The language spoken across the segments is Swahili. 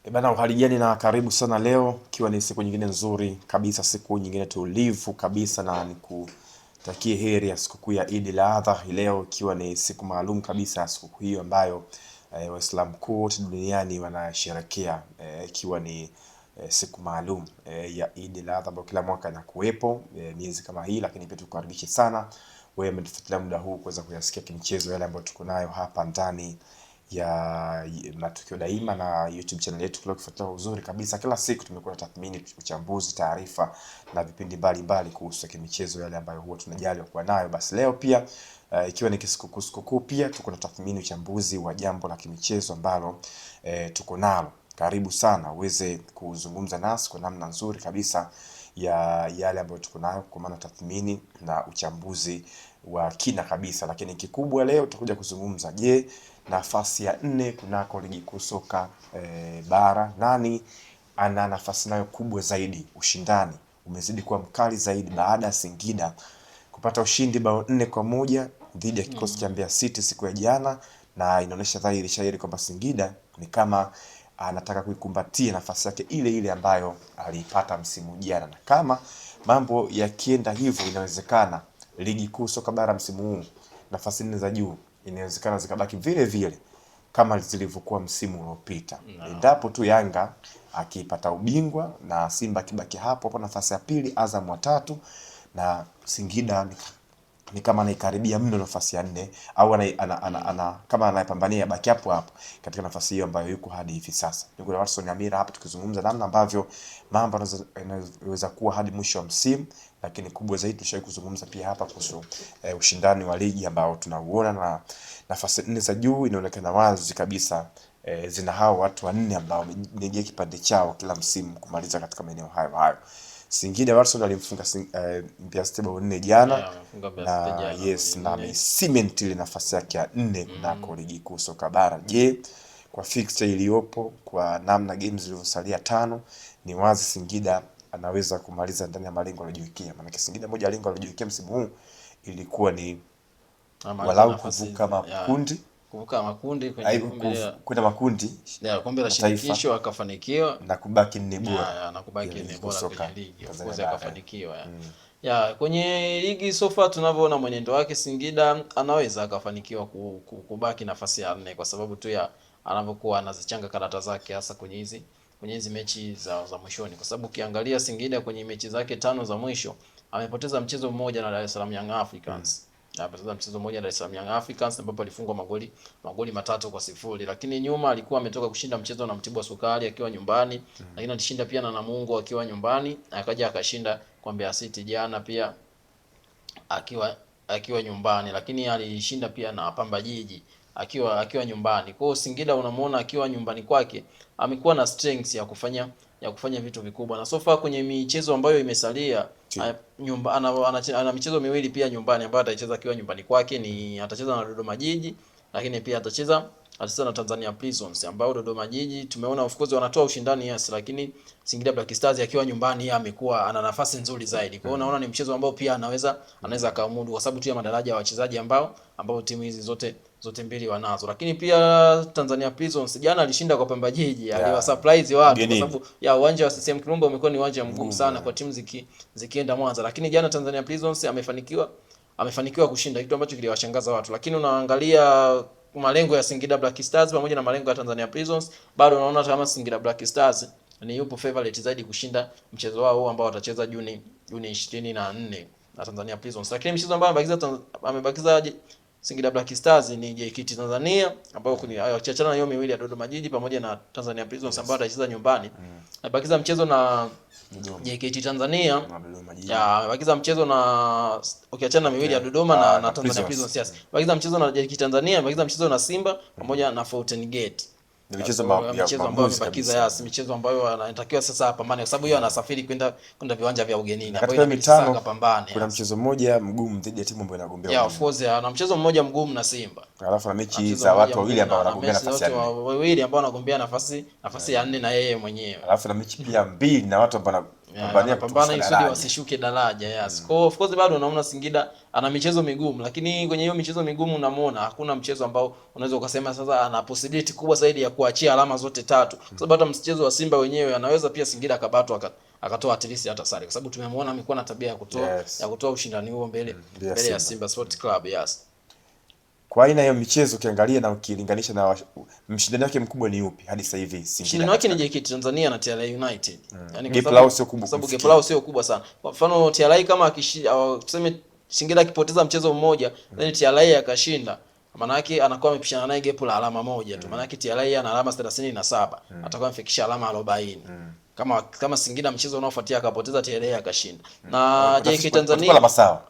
Bana, uhali gani na karibu sana leo, ikiwa ni siku nyingine nzuri kabisa, siku nyingine tulivu kabisa, na nikutakie heri ya sikukuu ya Eid al-Adha hii leo, ikiwa ni siku maalum kabisa ya sikukuu hiyo ambayo Waislamu kote duniani wanasherehekea, ikiwa ni siku maalum ya Eid al-Adha ambayo kila mwaka inakuwepo miezi kama hii. Lakini pia tukukaribishe sana wewe umetufuatilia muda huu kuweza kuyasikia kimichezo yale ambayo tuko nayo hapa ndani ya Matukio Daima na YouTube channel yetu. Kila kufuatilia uzuri kabisa, kila siku tumekuwa na tathmini, uchambuzi, taarifa na vipindi mbalimbali kuhusu kimichezo yale ambayo huwa tunajali kuwa nayo. Basi leo pia ikiwa ni sikukuu pia tuko na tathmini, uchambuzi wa jambo la kimichezo ambalo tuko nalo. Karibu sana uweze kuzungumza nasi kwa namna nzuri kabisa ya yale ambayo tuko nayo, kwa maana tathmini na uchambuzi wa kina kabisa. Lakini kikubwa leo tutakuja kuzungumza, je, nafasi ya 4 kunako ligi kuu soka bara, nani ana nafasi nayo kubwa zaidi? Ushindani umezidi kuwa mkali zaidi baada ya Singida kupata ushindi bao 4-1 dhidi ya kikosi cha Mbeya City siku ya jana, na inaonyesha dhahiri shahiri kwamba Singida ni kama anataka kuikumbatia nafasi yake ile ile ambayo aliipata msimu jana, na kama mambo yakienda hivyo, inawezekana ligi kuu soka bara msimu huu nafasi 4 za juu inawezekana zikabaki vile vile kama zilivyokuwa msimu uliopita, endapo tu Yanga akipata ubingwa na Simba kibaki hapo nafasi ya pili, Azam wa 3, na Singida ni kama anaikaribia mno nafasi ya 4, au kama anayepambania baki hapo hapo katika nafasi hiyo ambayo yuko hadi hivi sasa. Niko na Watson Amira hapa tukizungumza namna ambavyo mambo yanaweza kuwa hadi mwisho wa msimu, lakini kubwa zaidi tushawahi kuzungumza pia hapa kuhusu ushindani wa ligi ambao tunauona, na nafasi 4 za juu inaonekana wazi kabisa zina hao watu 4 ambao wamejia kipande chao kila msimu kumaliza katika maeneo hayo. Singida Watson alimfunga Mbeya City bao 4 jana, na yes, na cement ile nafasi yake ya 4 kunako ligi kuu soka bara. Je, kwa fixture iliyopo, kwa namna games zilizosalia 5, ni wazi Singida anaweza kumaliza ndani ya malengo aliyojiwekea? Maana Singida moja ya lengo aliyojiwekea msimu huu ilikuwa ni walau kuvuka makundi, kwenda makundi ya kombe la shirikisho, akafanikiwa na kubaki 4 bora, na kubaki 4 bora kwenye ligi, of course akafanikiwa ya kwenye ligi. Sofa tunavyoona mwenendo wake, Singida anaweza akafanikiwa kubaki nafasi ya 4 kwa sababu tu ya anavyokuwa anazichanga karata zake, hasa kwenye hizi mechi za mwishoni, kwa sababu ukiangalia Singida kwenye mechi zake 5 za mwisho amepoteza mchezo mmoja na Dar es Salaam Young Africans. Amepoteza mchezo mmoja na Dar es Salaam Young Africans ambapo alifungwa magoli 3-0, lakini nyuma alikuwa ametoka kushinda mchezo na Mtibwa Sukari akiwa nyumbani, lakini alishinda pia na Namungo akiwa nyumbani, akaja akashinda kwa Mbeya City jana pia akiwa nyumbani, lakini alishinda pia na Pamba Jiji akiwa nyumbani. Kwa hiyo Singida unamuona akiwa nyumbani kwake amekuwa na strength ya kufanya vitu vikubwa, na so far kwenye michezo ambayo imesalia ana michezo miwili pia nyumbani ambayo atacheza akiwa nyumbani kwake. Ni atacheza na Dodoma Jiji, lakini pia atacheza na Tanzania Prisons, ambao Dodoma Jiji tumeona of course wanatoa ushindani, yes, lakini Singida Black Stars akiwa nyumbani yeye amekuwa ana nafasi nzuri zaidi. Kwa hiyo naona ni mchezo ambao pia anaweza kaumudu kwa sababu tu ya madaraja ya wachezaji ambao timu hizi zote mbili wanazo. Lakini pia Tanzania Prisons jana alishinda kwa Pamba Jiji, aliwa surprise watu kwa sababu ya uwanja wa CCM Kirumba umekuwa ni uwanja mgumu sana kwa timu zikienda Mwanza, lakini jana Tanzania Prisons amefanikiwa kushinda, kitu ambacho kiliwashangaza watu. Lakini unaangalia malengo ya Singida Black Stars pamoja na malengo ya Tanzania Prisons, bado unaona kama Singida Black Stars ni yupo favorite zaidi kushinda mchezo wao ambao watacheza Juni 24 na Tanzania Prisons. Lakini mchezo ambao amebakiza Singida Black Stars ni JKT Tanzania, ambao wakiachana na hiyo miwili ya Dodoma Jiji pamoja na Tanzania Prisons ambao watacheza nyumbani. Amebakiza mchezo na JKT Tanzania amebakiza mchezo na ukiachana na miwili ya Dodoma na Tanzania Prisons, yes. Amebakiza mchezo na JKT Tanzania, amebakiza mchezo na Simba pamoja na Fountain Gate. Michezo ambayo amebakiza, michezo ambayo anatakiwa sasa apambane, kwa sababu yeye anasafiri kwenda viwanja vya ugenini ambayo inabidi sasa akapambane. Kuna mchezo mmoja mgumu dhidi ya timu ambayo inagombea. Yeah, of course ana mchezo mmoja mgumu na Simba. Alafu na mechi za watu wawili ambao wanagombea nafasi ya 4. Wawili ambao wanagombea nafasi ya 4 na yeye mwenyewe. Alafu na mechi pia 2 na watu ambao Anapambana ili kusudi wasishuke daraja. Yes. Kwa of course bado unaona Singida ana michezo migumu, lakini kwenye hiyo michezo migumu unamuona hakuna mchezo ambao unaweza ukasema sasa ana possibility kubwa zaidi ya kuachia alama zote tatu. Kwa sababu hata mchezo wa Simba wenyewe anaweza pia Singida akabatwa akatoa at least hata sare, kwa sababu tumemwona amekuwa na tabia ya kutoa ushindani huo mbele ya Simba Sport Club. Yes. Kwa aina ya michezo ukiangalia na ukilinganisha na mshindani wake mkubwa ni upi hadi sasa hivi Singida? Mshindani wake ni JKT Tanzania na TRA United. Yaani gap lao sio kubwa, sababu gap lao sio kubwa sana. Kwa mfano TRA kama tuseme Singida akipoteza mchezo mmoja, then TRA akashinda, maana yake anakuwa amepishana naye gap la alama moja tu. Maana yake TRA ana alama 37, atakuwa amefikisha alama 40. Kama Singida mchezo unaofuatia akapoteza TRA akashinda. Na JKT Tanzania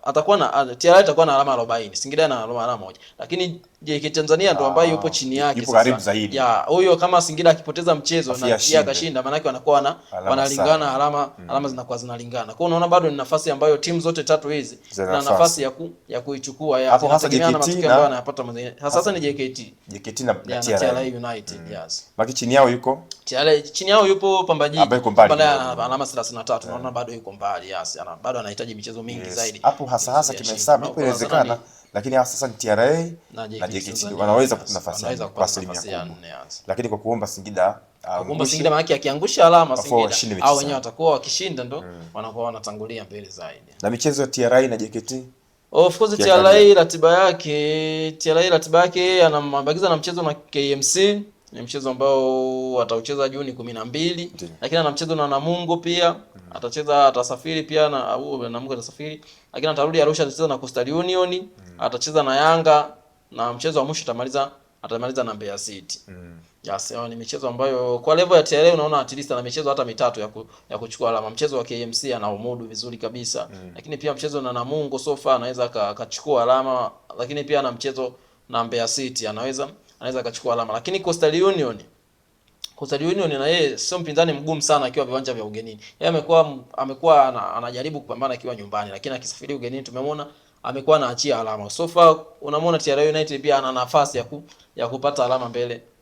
atakuwa na TRA itakuwa na alama 40, Singida na alama moja. Lakini JKT Tanzania ndo ambaye yupo chini yake sasa. Yupo karibu zaidi. Huyo kama Singida akipoteza mchezo na yeye akashinda, maana yake wanakuwa wanalingana alama zinakuwa zinalingana. Kwa hiyo unaona bado ni nafasi ambayo timu zote tatu hizi zina nafasi ya kuichukua. Hapo hasa JKT na matokeo ambayo anayapata sasa ni JKT na TRA United. Yes. Baki chini yao yuko chini yao yupo Pamba Jiji pale alama 33. Naona bado yuko mbali. Yes. Bado anahitaji michezo mingi zaidi. Hapo hasa kimehesabu ipo inawezekana, lakini sasa ni TRA na JKT wanaweza kupata nafasi kwa asilimia kubwa. Lakini kwa kuomba Singida maana yake akiangusha alama Singida au wenyewe watakuwa wakishinda ndo wanakuwa wanatangulia mbele zaidi. Na michezo ya TRA na JKT, of course TRA ratiba yake anambakiza na mchezo na KMC, ni mchezo ambao ataucheza Juni 12, lakini ana mchezo na Namungo pia atasafiri pia na Namungo atasafiri, lakini atarudi Arusha atacheza na Coastal Union, atacheza na Yanga, na mchezo wa mwisho atamaliza na Mbeya City. Yes, ni michezo ambayo kwa level ya TRA unaona at least ana michezo hata mitatu ya kuchukua alama. Mchezo wa KMC anaumudu vizuri kabisa. Lakini pia mchezo na Namungo so far anaweza akachukua alama, lakini pia ana mchezo na Mbeya City anaweza akachukua alama. Lakini Coastal Union na yeye sio mpinzani mgumu sana akiwa viwanja vya ugenini. Yeye amekuwa anajaribu kupambana akiwa nyumbani, lakini akisafiri ugenini tumemwona amekuwa anaachia alama. So far unamwona TRA United pia ana nafasi ya kupata alama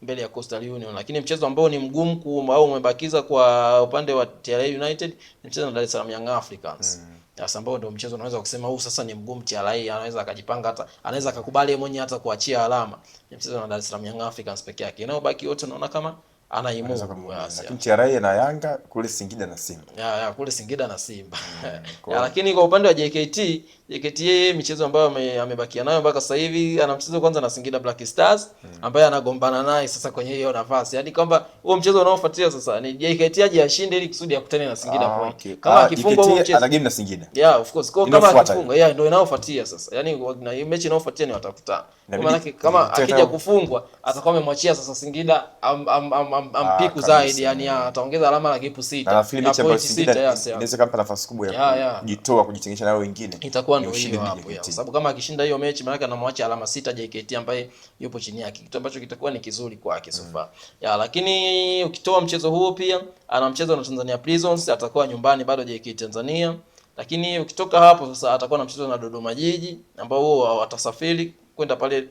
mbele ya Coastal Union, lakini mchezo ambao ni mgumu au umebakiza kwa upande wa TRA United ni mchezo na Dar es Salaam Young Africans. Sasa ambao ndio mchezo unaweza kusema huu sasa ni mgumu, TRA anaweza akajipanga, hata anaweza akakubali mwenyewe hata kuachia alama. Ni mchezo na Dar es Salaam Young Africans peke yake. Na baki wote unaona kama anaimudu. Lakini TRA na Yanga kule Singida na Simba. Kule Singida na Simba. Lakini kwa upande wa JKT michezo ambayo amebakia nayo mpaka sasa hivi, ana mchezo kwanza na Singida Black Stars ambaye anagombana naye sasa kwenye hiyo nafasi. Yaani kwamba huo mchezo unaofuatia sasa ni JKT aje ashinde ili kusudi akutane na Singida point. Kama akifungwa huo mchezo ana game na Singida. Of course. Kwa kama akifungwa ndio inayofuatia sasa. Yaani na mechi inayofuatia ni watakutana. Kwa maana kama akija kufungwa atakuwa amemwachia sasa Singida ampiku zaidi, yani ataongeza alama na gap 6. Na nafikiri mechi ambayo Singida inaweza kumpa nafasi kubwa ya kujitoa kujitenganisha na wao wengine. Itakuwa ndio hiyo hapo, kwa sababu kama akishinda hiyo mechi maana anamwacha alama 6 JKT ambaye yupo chini yake, kitu ambacho kitakuwa ni kizuri kwake so far. Lakini ukitoa mchezo huo pia ana mchezo na Tanzania Prisons, atakuwa nyumbani bado JKT Tanzania. Lakini ukitoka hapo sasa atakuwa na mchezo na Dodoma Jiji ambao huo watasafiri kwenda pale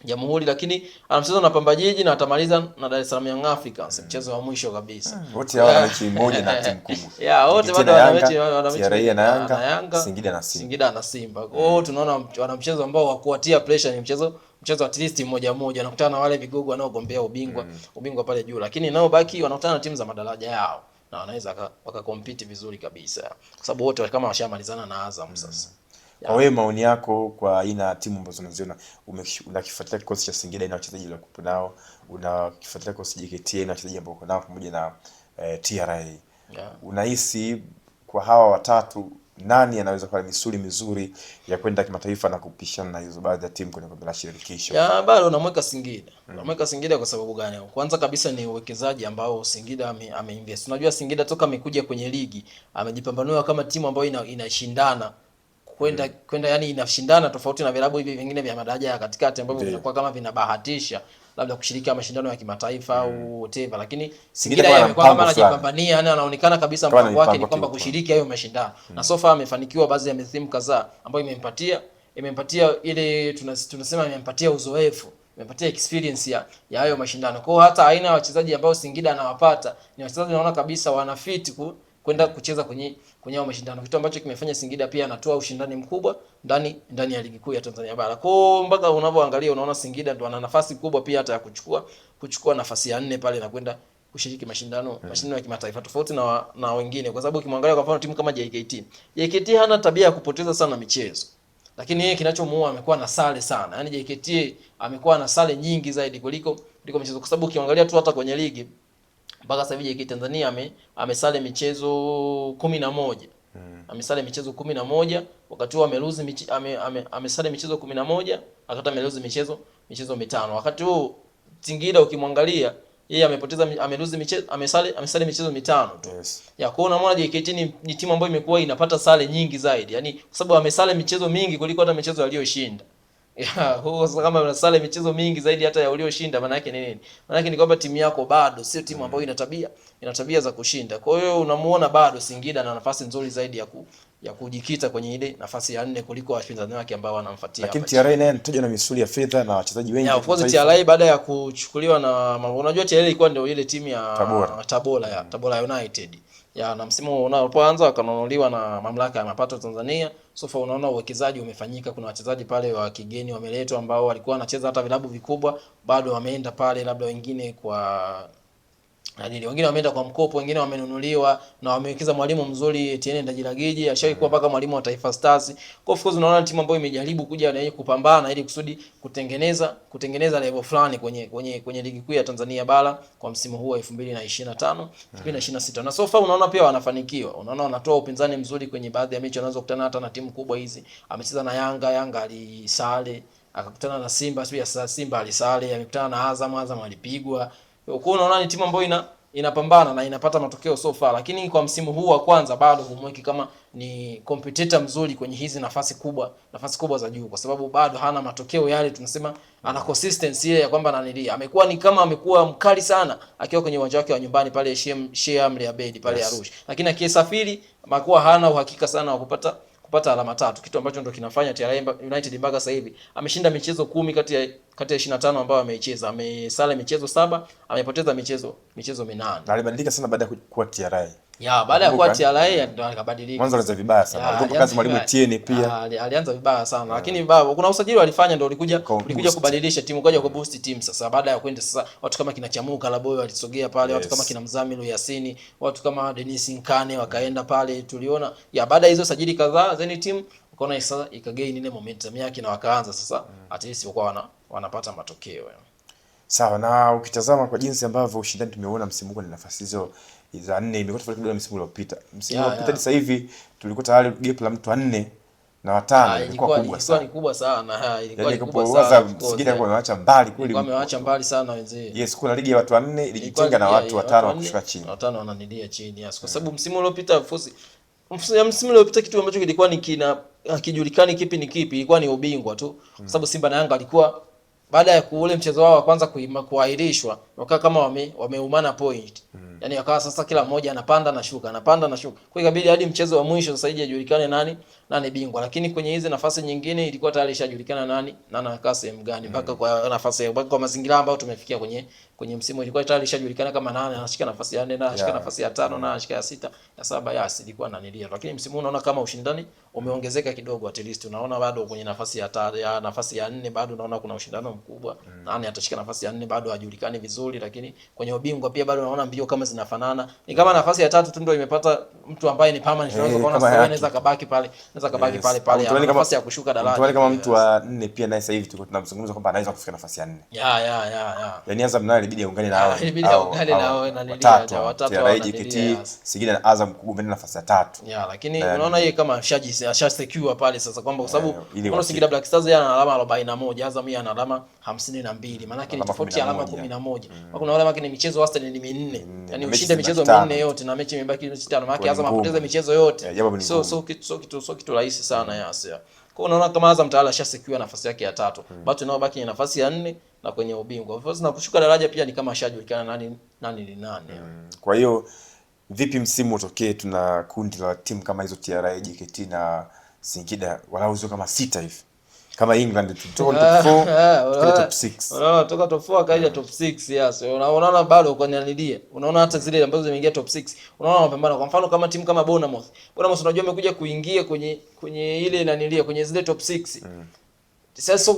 Jamhuri, lakini ana mchezo na Pamba Jiji na atamaliza na Dar es Salaam Young Africans, mchezo wa mwisho kabisa. Wote hao mechi moja na timu kubwa. Wote bado wana mechi na Yanga, Singida na Simba. Kwa hiyo tunaona wana mchezo ambao wa kuatia pressure, ni mchezo at least moja nakutana na wale vigogo wanaogombea ubingwa pale juu, lakini nao baki wanakutana na timu za madaraja yao na wanaweza wakakompete vizuri kabisa, kwa sababu wote kama washamalizana na Azam sasa. Kwa wewe maoni yako kwa aina ya timu ambazo unaziona, unakifuatilia kikosi cha Singida na wachezaji waliokuwa nao, unakifuatilia kikosi JKT na wachezaji ambao wako nao pamoja na TRA. Unahisi kwa hawa watatu nani anaweza kuwa misuli mizuri ya kwenda kimataifa na kupishana na hizo baadhi ya timu kwenye kombe la shirikisho? Bado namweka Singida. Namweka Singida kwa sababu gani? Kwanza kabisa ni uwekezaji ambao Singida ameinvest. Unajua Singida toka amekuja kwenye ligi amejipambanua kama timu ambayo inashindana kwenda yani inashindana tofauti na vilabu hivi vingine vya madaraja ya katikati ambavyo vinakuwa kama vinabahatisha labda kushiriki mashindano ya kimataifa au whatever, lakini Singida yamekuwa kama anajipambania, yani anaonekana kabisa mpango wake ni kwamba kushiriki hayo mashindano. Na so far amefanikiwa baadhi ya misimu kadhaa ambayo imempatia ile tunasema imempatia uzoefu, imempatia experience ya hayo mashindano. Kwa hiyo hata aina ya wachezaji ambao Singida anawapata ni wachezaji naona kabisa wana fit kwenda kucheza kwenye mashindano, kitu ambacho kimefanya Singida pia anatoa ushindani mkubwa ndani ya ligi kuu ya Tanzania bara. Kwa mpaka unavyoangalia unaona Singida ndo ana nafasi kubwa pia hata ya kuchukua nafasi ya 4 pale na kwenda kushiriki mashindano ya kimataifa tofauti na wengine, kwa sababu ukimwangalia kwa mfano timu kama JKT hana tabia ya kupoteza sana michezo, lakini yeye kinachomuua amekuwa na sare sana. Yaani JKT amekuwa na sare nyingi zaidi kuliko michezo, kwa sababu ukiangalia tu hata kwenye ligi mpaka sasa hivi JKT Tanzania amesale michezo 11. Amesale michezo 11, wakati huo amesale michezo 11, akata ameluzi michezo mitano. Wakati huo Singida ukimwangalia yeye amesale michezo mitano tu. Yes. Ya kuona mwana JKT ni timu ambayo imekuwa inapata sare nyingi zaidi. Yaani kwa sababu amesale michezo mingi kuliko hata michezo aliyoshinda. Huo kama unasale michezo mingi zaidi hata ya ulioshinda, maana yake ni nini? Maana yake ni kwamba timu yako bado sio timu ambayo ina tabia za kushinda. Kwa hiyo unamuona bado Singida na nafasi nzuri zaidi ya kujikita kwenye ile nafasi ya 4 kuliko washindani wake ambao wanamfuatia. Lakini TRA naye anatajwa na misuli ya fedha na wachezaji wengi. Of course TRA baada ya kuchukuliwa na unajua TRA ilikuwa ndio ile timu ya Tabora United. Na msimu unapoanza wakanunuliwa na mamlaka ya mapato Tanzania. Sofa unaona uwekezaji umefanyika, kuna wachezaji pale wa kigeni wameletwa ambao walikuwa wanacheza hata vilabu vikubwa, bado wameenda pale, labda wengine wengine wameenda kwa mkopo, wengine wamenunuliwa na wamewekeza mwalimu mzuri Etienne Ndajilagiji, ashaikuwa mpaka mwalimu wa Taifa Stars. Kwa of course unaona timu ambayo imejaribu kuja na kupambana ili kusudi kutengeneza level fulani kwenye ligi kuu ya Tanzania bara kwa msimu huu wa 2025 2026. Na so far unaona pia wanafanikiwa. Unaona wanatoa upinzani mzuri kwenye baadhi ya mechi wanazokutana hata na timu kubwa hizi. Amecheza na Yanga alisale, akakutana na Simba, pia Simba alisale, amekutana na Azam alipigwa. Kwa unaona ni timu ambayo inapambana na inapata matokeo so far, lakini kwa msimu huu wa kwanza bado humweki kama ni competitor mzuri kwenye hizi nafasi kubwa za juu, kwa sababu bado hana matokeo yale tunasema ana consistency ile ya kwamba amekuwa mkali sana akiwa kwenye uwanja wake wa nyumbani pale Sheikh Amri Abeid pale Arusha, lakini akisafiri amekuwa hana uhakika sana wa kupata alama 3, kitu ambacho ndio kinafanya TRA United mpaka sasa hivi ameshinda michezo 10 kati ya 25 ambayo ameicheza, amesale michezo 7, amepoteza michezo 8. Na alibadilika sana baada ya kuwa TRA. Baada ya kuwa TRA ndio akabadilika. Mwanzo alianza vibaya sana. Alikuwa kazi mwalimu Etienne pia. Alianza vibaya sana. Lakini kuna usajili walifanya ndio ulikuja kubadilisha timu, kaja ku boost team sasa. Baada ya kwenda sasa watu kama kina Chamuka Laboy walisogea pale, watu kama kina Mzamiru Yasini, watu kama Dennis Nkane wakaenda pale, tuliona. Baada ya hizo sajili kadhaa zeni timu ukaona sasa ikagain ile momentum yake na wakaanza sasa at least wakawa wanapata matokeo. Sawa, na ukitazama kwa jinsi ambavyo ushindani tumeona msimu huu ni nafasi hizo za 4 imekuwa tofauti kidogo na msimu uliopita. Msimu uliopita sasa hivi tulikuwa tayari gap la mtu wa 4 na 5 ilikuwa kubwa sana. Ilikuwa ni kubwa sana. Ilikuwa ni kubwa sana. Singida kwa ameacha mbali kweli. Wameacha mbali sana wenzee. Yes, kuna ligi ya watu wa 4 ilijitenga na watu wa 5 wa kushuka chini. Watano wananidia chini. Yes, kwa sababu msimu uliopita msimu uliopita kitu ambacho kilikuwa ni hakijulikani kipi ni kipi, ilikuwa ni ubingwa tu. Kwa sababu Simba na Yanga walikuwa baada ya ule mchezo wao wa kwanza kuahirishwa wakawa kama wameumana point. Yaani wakawa sasa kila mmoja anapanda na shuka. Kwa ikabidi hadi mchezo wa mwisho sasa hivi ajulikane nani bingwa. Lakini kwenye hizi nafasi nyingine ilikuwa tayari ishajulikana nani anakaa sehemu gani, mpaka kwa nafasi kwa mazingira ambayo tumefikia kwenye msimu ilikuwa tayari ishajulikana kama nani anashika nafasi ya 4 na anashika nafasi ya 5 na anashika ya 6 ya 7 ilikuwa nanilia. Lakini msimu huu unaona kama ushindani umeongezeka kidogo, at least unaona bado kwenye nafasi ya 3 nafasi ya 4 bado unaona kuna ushindano mkubwa. Nani atashika nafasi ya 4 bado hajulikani vizuri, lakini kwenye ubingwa pia bado unaona mbio kama zinafanana. Ni kama nafasi ya 3 tu ndio imepata mtu ambaye ni permanent, unaweza kuona sasa anaweza kabaki pale, nafasi ya kushuka daraja. Mtu kama mtu wa 4 pia naye sasa hivi tuko tunamzungumza kwamba anaweza kufika nafasi ya 4. Yaani Azam naye ilibidi aungane nao. Na watatu TRA, JKT, Singida na Azam kugombania nafasi ya 3. Lakini unaona yeye kama asha secure pale sasa kwamba kwa sababu unaona Singida Black Stars yana alama 41, Azam yana alama 52. Maana yake ni tofauti ya alama 11. Kuna wale wake ni michezo wastani ni 4. Yaani ushinde michezo 4 yote na mechi imebaki mechi 5. Maana yake Azam apoteza michezo yote. So kitu rahisi sana yasa. Kwa unaona kama Azam tayari asha secure nafasi yake ya 3. Bado tunaobaki ni nafasi ya 4 na kwenye ubingwa. Of course na kushuka daraja pia ni kama ashajulikana nani. Kwa hiyo vipi msimu utokee tuna kundi la timu kama hizo TRA, JKT na Singida walau sio kama 6 hivi kama England tutoka top 4 tukaja top 6. Unaona toka top 4 kaja top 6. Yes, unaona bado kwa nianilia. Unaona hata zile ambazo zimeingia top 6. Unaona mapambano. Kwa mfano kama timu kama Bournemouth. Bournemouth unajua amekuja kuingia kwenye ile nanilia kwenye zile top 6. Sasa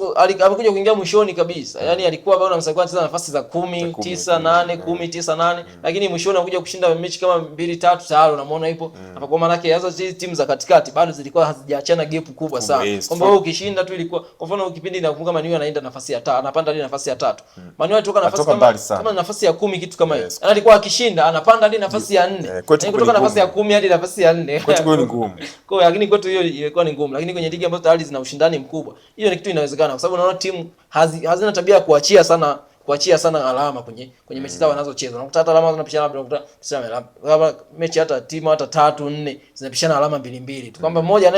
amekuja kuingia mwishoni kabisa. Yaani alikuwa bado anamsaidia anacheza nafasi za 10, 9, 8, 10, 9, 8, lakini mwishoni anakuja kushinda mechi kama 2, 3 tayari unamuona ipo. Hapa kwa maana yake hizo timu za katikati bado zilikuwa hazijaachana gap kubwa sana. Kwamba wewe ukishinda tu ilikuwa kwa mfano kipindi nakumbuka Manu anaenda nafasi ya 5, anapanda hadi nafasi ya 3. Manu alitoka nafasi kama nafasi ya 10 kitu kama hiyo. Yaani alikuwa akishinda anapanda hadi nafasi ya 4. Yaani kutoka nafasi ya 10 hadi nafasi ya 4. Kwetu ni ngumu. Kwa lakini kwetu hiyo ilikuwa ni ngumu, lakini kwenye ligi ambazo tayari zina ushindani mkubwa, hiyo ni kitu inawezekana kwa sababu unaona timu hazina tabia ya kuachia sana alama kwenye mechi zao wanazocheza. Unakuta hata alama zinapishana, labda unakuta kama mechi hata timu hata 3 4 zinapishana alama 2-2 tu, kwamba mmoja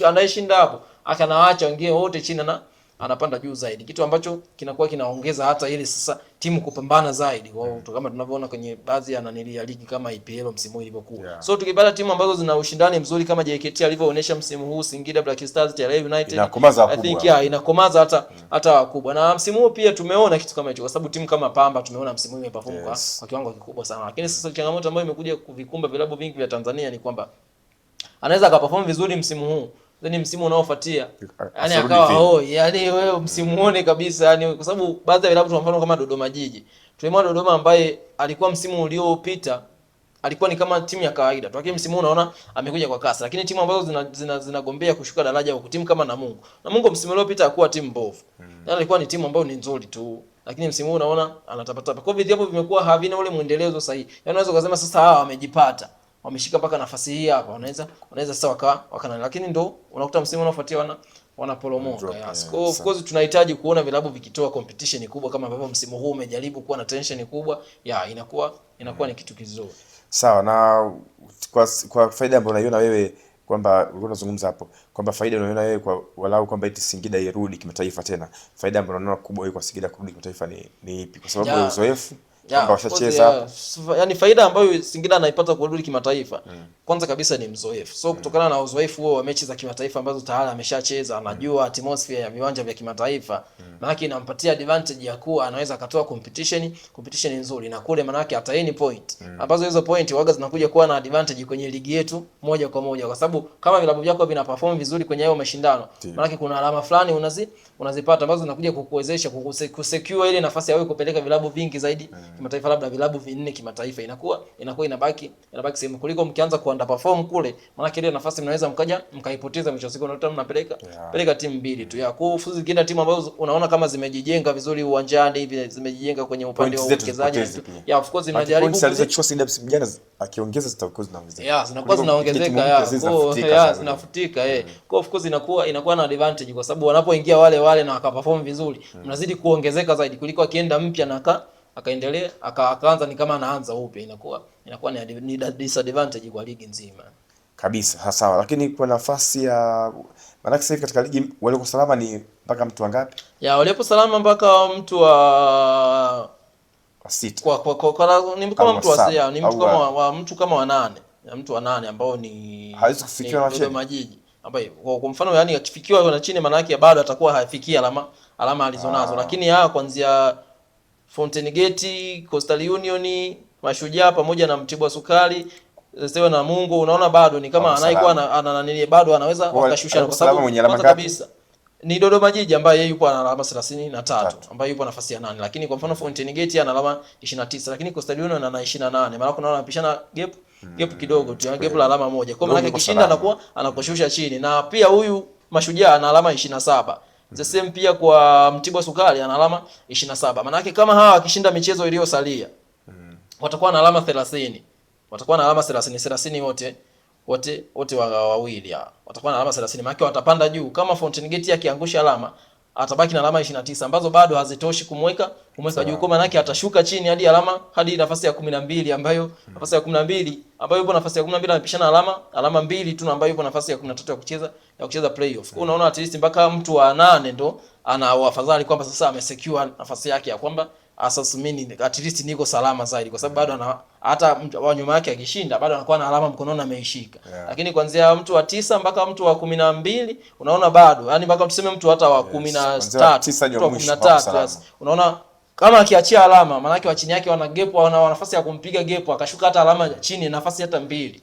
anayeshinda hapo akanaacha wengine wote chini na anapanda juu zaidi, kitu ambacho kinakuwa kinaongeza hata ile sasa timu kupambana zaidi kama tunavyoona kwenye baadhi ya ligi kama EPL msimu huu ilivyokuwa. So tukipata timu ambazo zina ushindani mzuri kama JKT alivyoonyesha msimu huu, Singida Black Stars, TR United, I think inakomaza hata wakubwa. Na msimu huu pia tumeona kitu kama hicho, kwa sababu timu kama Pamba tumeona msimu huu imeperform kwa kiwango kikubwa sana. Lakini sasa changamoto ambayo imekuja kuvikumba vilabu vingi vya Tanzania ni kwamba anaweza akaperform vizuri msimu huu, then msimu unaofuatia yani akawa yani wewe msimuone kabisa, yani kwa sababu baadhi ya vilabu kwa mfano kama Dodoma Jiji, tulimwona Dodoma ambaye alikuwa msimu uliopita alikuwa ni kama timu ya kawaida tu, lakini msimu unaona amekuja kwa kasi. Lakini timu ambazo zinagombea kushuka daraja huko, timu kama Namungo msimu uliopita hakuwa timu mbovu, yani alikuwa ni timu ambayo ni nzuri tu, lakini msimu huu unaona anatapatapa. Kwa hivyo hapo vimekuwa havina ule muendelezo sahihi. Yani unaweza kusema sasa hawa wamejipata, wameshika mpaka nafasi hii hapa, wanaweza sasa wakana, lakini ndo unakuta msimu unaofuatia wanaporomoka. Yes. Of course tunahitaji kuona vilabu vikitoa competition kubwa kama ambavyo msimu huu umejaribu kuwa na tension kubwa. Inakuwa ni kitu kizuri. Sawa. Na kwa faida ambayo unaiona wewe kwamba ulikuwa unazungumza hapo kwamba faida unaiona wewe kwa walau kwamba eti Singida irudi kimataifa tena, faida ambayo unaona kubwa wewe kwa Singida kurudi kimataifa ni ipi? Kwa sababu ya uzoefu kwamba washacheza hapo. Yani faida ambayo Singida anaipata kurudi kimataifa, kwanza kabisa ni mzoefu. So kutokana na uzoefu huo wa mechi za kimataifa ambazo tayari ameshacheza, anajua atmosphere ya viwanja vya kimataifa, maana inampatia advantage ya kuwa anaweza akatoa competition nzuri, na kule maana yake hata any point ambazo hizo point waga zinakuja kuwa na advantage kwenye ligi yetu moja kwa moja, kwa sababu kama vilabu vyako vina perform vizuri kwenye hayo mashindano, maana yake kuna alama fulani unazipata ambazo zinakuja kukuwezesha kusecure ile nafasi ya wewe kupeleka vilabu vingi zaidi kimataifa, labda vilabu 4 kimataifa, inakuwa inabaki sehemu, kuliko mkianza kuanda perform kule, maana ile nafasi mnaweza mkaipoteza mwisho siku, unakuta mnapeleka timu mbili tu. Ya kufuzu zingine timu ambazo unaona kama zimejijenga vizuri uwanjani hivi, zimejijenga kwenye upande wa uwekezaji. Ya of course mnajaribu alizochukua Singida msimu jana, akiongeza zitakuwa zinaongezeka. Zinakuwa zinaongezeka, zinafutika. Kwa of course inakuwa na advantage, kwa sababu wanapoingia wale na wakaperform vizuri, mnazidi kuongezeka zaidi kuliko akienda mpya na akaendelea akaanza ni kama anaanza upya, inakuwa ni disadvantage kwa ligi nzima kabisa. Sawa. Lakini kwa nafasi ya maana sasa hivi katika ligi walioko salama ni mpaka mtu wangapi? Walioko salama mpaka mtu wa sita. Ni kama mtu wa sita, ni mtu kama wa 8. Mtu wa 8 ambao ni hawezi kufikiwa na Dodoma Jiji, ambaye kwa mfano yani akifikiwa na chini maana yake bado atakuwa hafikia alama alizonazo. Lakini kuanzia Fountain Gate, Coastal Union, Mashujaa pamoja na Mtibwa Sukari, Stewa na Mungu, unaona bado ni kama anaikuwa ana bado anaweza wakashusha, kwa sababu kwanza kabisa ni Dodoma Jiji ambaye yeye yupo ana alama 33 ambaye yupo nafasi ya 8, lakini kwa mfano Fountain Gate ana alama 29, lakini Coastal Union ana 28. Maana kuna wanapishana gap kidogo tu, gap la alama moja. Kwa maana kishinda anakuwa anakushusha chini, na pia huyu Mashujaa ana alama 27. The same pia kwa Mtibwa Sukari ana alama 27. Maana yake kama hawa wakishinda michezo iliyosalia watakuwa na alama 30. Watakuwa na alama 30 wote wawili watakuwa na alama 30. Maana yake watapanda juu. Kama Fountain Gate akiangusha alama atabaki na alama 29 ambazo bado hazitoshi kumweka juu. Kwa maana yake atashuka chini hadi nafasi ya 12 ambayo nafasi ya 12 ambayo yupo nafasi ya 12 anapishana alama 2 tu, ambayo yupo nafasi ya 13 ya kucheza playoff. Kwa unaona at least mpaka mtu wa 8 ndo ana afadhali kwamba sasa amesecure nafasi yake ya kwamba asas mimi at least niko salama zaidi, kwa sababu bado hata mtu wa nyuma yake akishinda bado anakuwa na alama mkononi ameishika. Lakini kuanzia mtu wa 9 mpaka mtu wa 12 unaona bado, yani mpaka tuseme mtu hata wa 13 mtu wa 13 unaona kama akiachia alama, maana yake wa chini yake wana gap, wana nafasi ya kumpiga gap, akashuka hata alama chini nafasi hata 2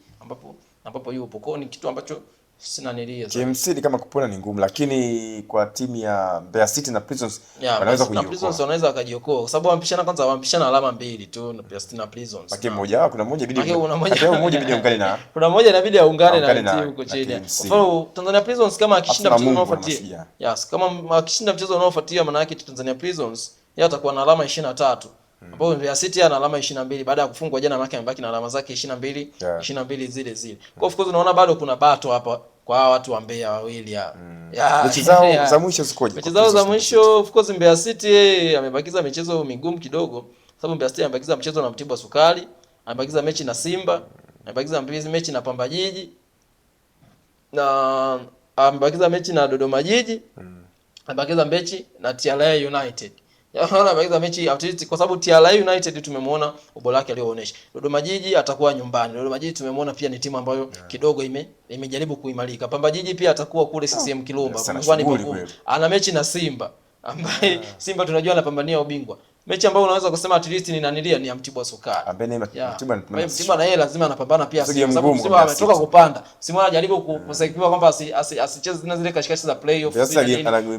ambapo yupo. Kwa ni kitu ambacho sina nilia. KMC ni kama kupona ni ngumu, lakini kwa timu ya Mbeya City na Prisons wanaweza kujiokoa. Prisons wanaweza wakajiokoa kwa sababu wamepishana alama 2 tu na Mbeya City na Prisons. Lakini mmoja wao kuna mmoja inabidi aungane na kuna mmoja inabidi aungane na timu huko chini. Kwa mfano Tanzania Prisons kama akishinda mchezo unaofuatia. Yes, kama akishinda mchezo unaofuatia maana yake Tanzania Prisons yeye atakuwa na alama 23. Ambapo Mbeya City ana alama 22 baada ya kufungwa jana, maana amebaki na alama zake 22 zile zile. Kwa of course unaona bado kuna bato hapa kwa hawa watu wa Mbeya wawili mechi zao za mwisho zikoje? Mechi zao za mwisho of course Mbeya City amebakiza michezo migumu kidogo, sababu Mbeya City amebakiza mchezo na Mtibwa Sukari, amebakiza mechi na Simba, amebakiza mechi na Pamba Jiji, na amebakiza mechi na Dodoma Jiji, amebakiza mechi na TRA United. Yaona bakiza mechi at kwa sababu TRA United tumemwona ubora wake alioonesha. Dodoma Jiji atakuwa nyumbani. Dodoma Jiji tumemwona pia ni timu ambayo kidogo imejaribu kuimarika. Pamba Jiji pia atakuwa kule CCM Kirumba. Mkwani Bugu. Ana mechi na Simba ambaye Simba tunajua anapambania ubingwa. Mechi ambayo unaweza kusema at least ni nanilia ni ya Mtibwa Sukari. Mtibwa na yeye lazima anapambana pia, kwa sababu Mtibwa ametoka kupanda. Simba anajaribu kusekiwa kwamba asicheze zile kashikashi za playoff.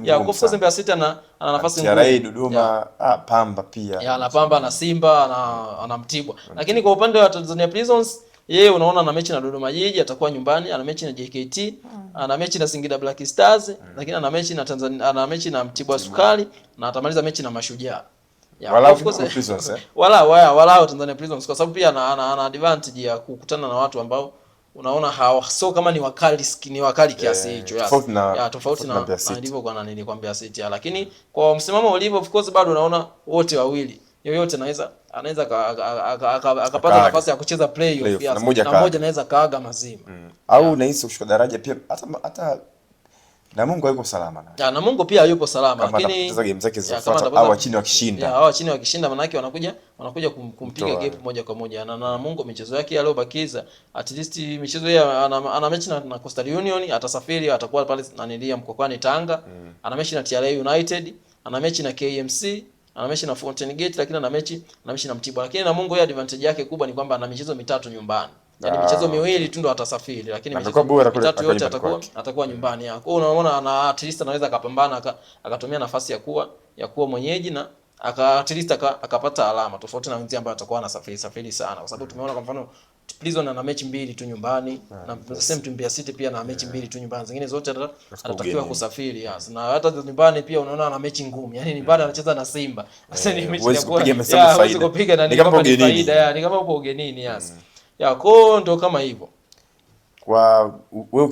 Ya of course Mbeya City ana nafasi ngumu. TRA Dodoma, Pamba pia. Anapamba na Simba ana Mtibwa. Lakini kwa upande wa Tanzania Prisons yeye unaona ana mechi na Dodoma Jiji, atakuwa nyumbani, ana mechi na JKT, ana mechi na Singida Black Stars, lakini ana mechi na Tanzania, ana mechi na Mtibwa Sukari na atamaliza mechi na Mashujaa. Wala Prisons wala Tanzania Prisons kwa sababu pia ana advantage ya kukutana na watu ambao unaona sio kama ni wakali kiasi hicho. Tofauti na ndivyo kwa nilikwambia City. Lakini kwa msimamo ulivyo of course bado unaona wote wawili yoyote anaweza akapata nafasi ya kucheza playoff, na mmoja anaweza kaaga mazima. Au nahisi kushuka daraja pia hata Namungo yuko salama na Namungo pia yupo salama, lakini kama game zake zifuata au chini wakishinda. Hao chini wakishinda maana yake wanakuja kumpiga gap moja kwa moja. Na Namungo michezo yake aliyobakiza at least michezo hii ana mechi na Coastal Union, atasafiri atakuwa pale nanilia Mkokwani Tanga. Ana mechi na TRA United, ana mechi na KMC, ana mechi na Fountain Gate, lakini ana mechi na Mtibwa. Lakini Namungo yeye advantage yake kubwa ni kwamba ana michezo mitatu nyumbani. Yaani michezo miwili tu ndo atasafiri, lakini michezo mitatu yote atakuwa nyumbani. Kwa hiyo unaona ana at least anaweza akapambana akatumia nafasi ya kuwa mwenyeji na at least akapata alama tofauti na wenzake ambao atakuwa anasafiri sana, kwa sababu tumeona kwa mfano Prison ana mechi 2 tu nyumbani na same team Mbeya City pia na mechi 2 tu nyumbani, zingine zote atatakiwa kusafiri. Na hata nyumbani pia unaona ana mechi ngumu, yani ni bado anacheza na Simba. Sasa ni mechi ya kupiga na ni kama ni faida, ni kama upo ugenini. Kwa ndo kama hivyo. Kwa wewe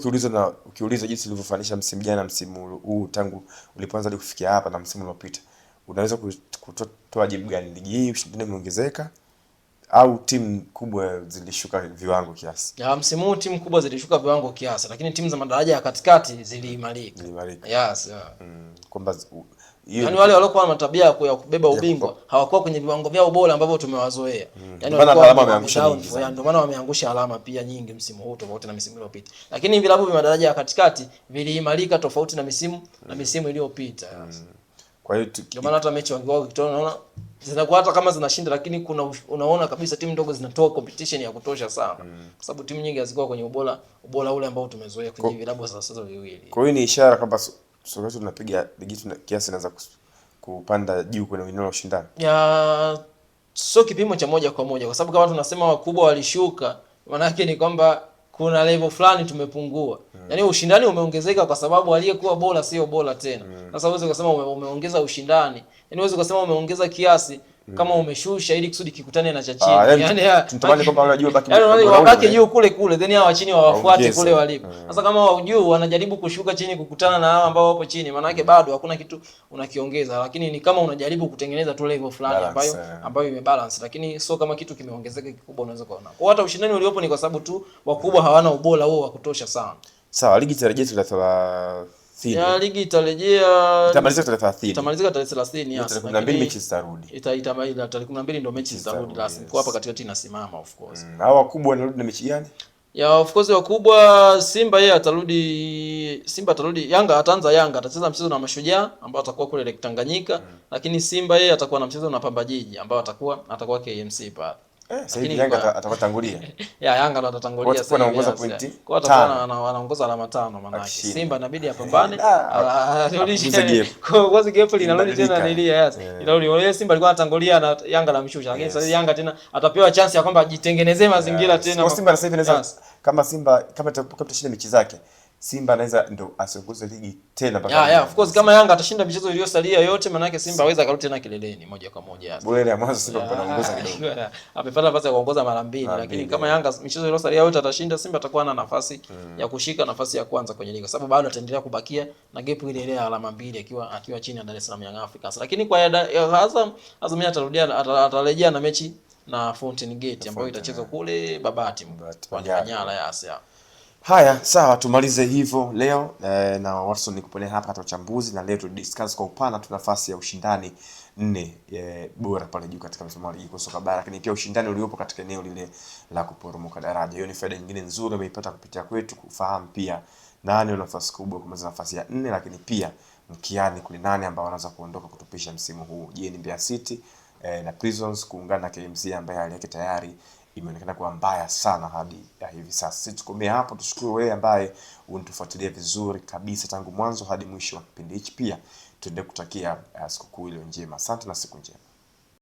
ukiuliza jinsi ulivyofanisha msimu jana msimu huu tangu ulipoanza hadi kufikia hapa na msimu uliopita, unaweza kutoa jibu gani? Ligi hii ushindani umeongezeka au timu kubwa zilishuka viwango kiasi? Msimu huu timu kubwa zilishuka viwango kiasi, lakini timu za madaraja ya katikati ziliimarika. Yes. Kwamba yaani wale waliokuwa na tabia ya kubeba ubingwa hawakuwa kwenye viwango vyao bora ambavyo tumewazoea. Yaani walikuwa wameangusha nyingi. Ndio maana wameangusha alama pia nyingi msimu huu tofauti na misimu iliyopita. Lakini vilabu vya madaraja ya katikati viliimarika tofauti na misimu iliyopita. Kwa hiyo ndio maana hata mechi wangewao ukitoa unaona zinakuwa hata kama zinashinda, lakini unaona kabisa timu ndogo zinatoa competition ya kutosha sana. Kwa sababu timu nyingi hazikuwa kwenye ubora ule ambao tumezoea kwenye vilabu sasa viwili. Kwa hiyo ni ishara kwamba soka letu tunapiga ligi yetu kiasi inaanza kupanda juu kwenye eneo la ushindani. Sio kipimo cha moja kwa moja, kwa sababu kama tunasema wakubwa walishuka, maana yake ni kwamba kuna level fulani tumepungua. Yaani ushindani umeongezeka kwa sababu aliyekuwa bora sio bora tena. Sasa uweze kusema umeongeza ushindani. Yaani uweze kusema umeongeza kiasi kama umeshusha ili kusudi kikutane na cha chini. Yaani tunatamani kwamba wale juu baki. Yaani wabaki juu kule then hao chini wawafuate kule walipo. Sasa kama wao juu wanajaribu kushuka chini kukutana na hao ambao wapo chini, maana yake bado hakuna kitu unakiongeza, lakini ni kama unajaribu kutengeneza tu level fulani ambayo imebalance, lakini sio kama kitu kimeongezeka kikubwa unaweza kuona. Kwa hata ushindani uliopo ni kwa sababu tu wakubwa hawana ubora huo wa kutosha sana. Sawa, ligi tarejea ya ligi itarejea, itamalizika tarehe 30. Itamalizika tarehe 30, yes. Tarehe 12 mechi zitarudi. Itamaliza tarehe 12 ndio mechi zitarudi rasmi. Kwa hapa katikati inasimama of course. Hao wakubwa wanarudi na mechi gani? Ya of course wakubwa, Simba yeye atarudi, Yanga ataanza, Yanga atacheza mchezo na Mashujaa ambao atakuwa kule Lake Tanganyika, lakini Simba yeye atakuwa na mchezo na Pamba Jiji ambao atakuwa KMC pale. Sasa hivi Yanga atatangulia. Yanga ndo atatangulia sasa. Anaongoza pointi. Kwa atakuwa anaongoza alama 5 maana yake. Simba inabidi apambane. Kwa sababu gap linarudi tena nilia inarudi. Wale Simba alikuwa anatangulia na Yanga na mshusha. Lakini sasa Yanga tena atapewa chance ya kwamba ajitengenezee mazingira tena. Kwa Simba sasa hivi anaweza kama Simba kama tutashinda mechi zake, Simba anaweza ndo asiongoze ligi tena mpaka. Of course kama Yanga atashinda michezo iliyosalia yote, maana yake Simba hawezi akarudi tena kileleni moja kwa moja. Bora ya mwanzo Simba anaongoza kidogo. Amepata nafasi ya kuongoza mara mbili, lakini kama Yanga michezo iliyosalia yote atashinda, Simba atakuwa na nafasi ya kushika nafasi ya kwanza kwenye ligi, kwa sababu bado ataendelea kubakia na gap ile ile ya alama 2 akiwa chini ya Dar es Salaam Young Africans. Lakini kwa Azam atarejea na mechi na Fountain Gate ambayo itachezwa kule Babati kwa Manyara ya. Haya, sawa, tumalize hivyo leo na Watson nikupelea hapa katika uchambuzi, na leo tu discuss kwa upana tu nafasi ya ushindani 4 bora pale juu katika msimamo wa ligi kuu soka bara, lakini pia ushindani uliopo katika eneo lile la kuporomoka daraja. Hiyo ni faida nyingine nzuri umeipata kupitia kwetu, kufahamu pia nani ana nafasi kubwa kumaliza nafasi ya 4, lakini pia mkiani kule nani ambao wanaweza kuondoka kutupisha msimu huu. Je, ni Mbeya City na Prisons kuungana na KMC ambaye hali yake tayari imeonekana kuwa mbaya sana hadi ya hivi sasa. Sisi tukomea hapo, tushukuru wewe ambaye unatufuatilia vizuri kabisa tangu mwanzo hadi mwisho wa kipindi hichi. Pia tuendelee kutakia sikukuu ile njema. Asante na siku njema.